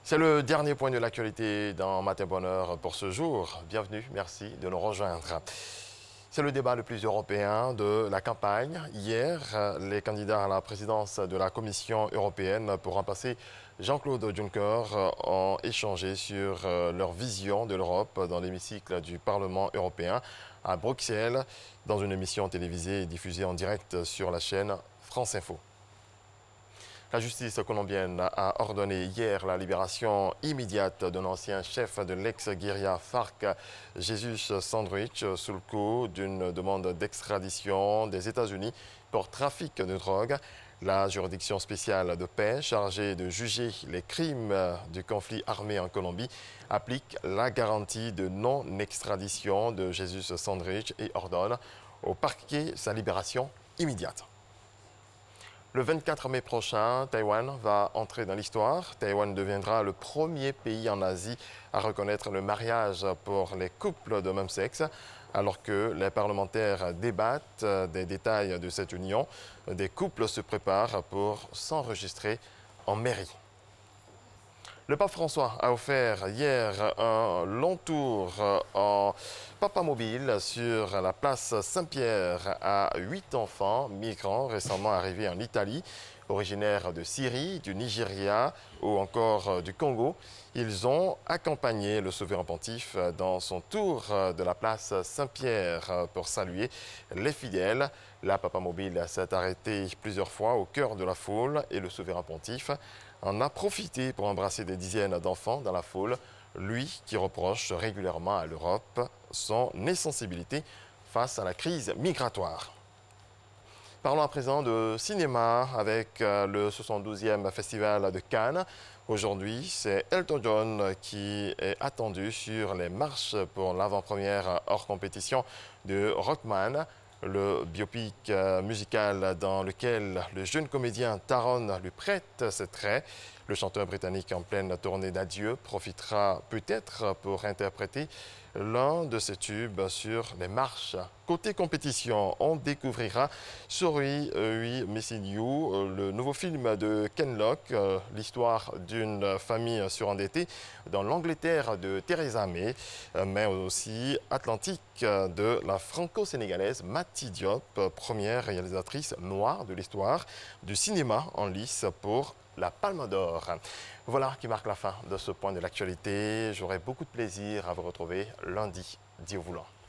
C'est le dernier point de l'actualité dans Matin Bonheur pour ce jour. Bienvenue, merci de nous rejoindre. C'est le débat le plus européen de la campagne. Hier, les candidats à la présidence de la Commission européenne pour remplacer Jean-Claude Juncker ont échangé sur leur vision de l'Europe dans l'hémicycle du Parlement européen à Bruxelles, dans une émission télévisée diffusée en direct sur la chaîne France Info. La justice colombienne a ordonné hier la libération immédiate d'un ancien chef de l'ex-guérilla FARC, Jesus Sandwich, sous le coup d'une demande d'extradition des États-Unis pour trafic de drogue. La juridiction spéciale de paix chargée de juger les crimes du conflit armé en Colombie applique la garantie de non-extradition de Jesus Sandwich et ordonne au parquet sa libération immédiate. Le 24 mai prochain, Taïwan va entrer dans l'histoire. Taïwan deviendra le premier pays en Asie à reconnaître le mariage pour les couples de même sexe. Alors que les parlementaires débattent des détails de cette union, des couples se préparent pour s'enregistrer en mairie. Le pape François a offert hier un long tour en papamobile sur la place Saint-Pierre à 8 enfants migrants récemment arrivés en Italie, originaires de Syrie, du Nigeria ou encore du Congo. Ils ont accompagné le souverain pontife dans son tour de la place Saint-Pierre pour saluer les fidèles. La papamobile s'est arrêtée plusieurs fois au cœur de la foule et le souverain pontife en a profité pour embrasser des dizaines d'enfants dans la foule, lui qui reproche régulièrement à l'Europe son insensibilité face à la crise migratoire. Parlons à présent de cinéma avec le 72e Festival de Cannes. Aujourd'hui, c'est Elton John qui est attendu sur les marches pour l'avant-première hors compétition de Rockman, le biopic musical dans lequel le jeune comédien Taron lui prête ses traits. Le chanteur britannique en pleine tournée d'adieu profitera peut-être pour interpréter l'un de ses tubes sur les marches. Côté compétition, on découvrira Sorry We Missing You, le nouveau film de Ken Loach, l'histoire d'une famille surendettée dans l'Angleterre de Theresa May, mais aussi Atlantique de la franco-sénégalaise Mati Diop, première réalisatrice noire de l'histoire du cinéma en lice pour la Palme d'Or. Voilà qui marque la fin de ce point de l'actualité. J'aurai beaucoup de plaisir à vous retrouver lundi, Dieu voulant.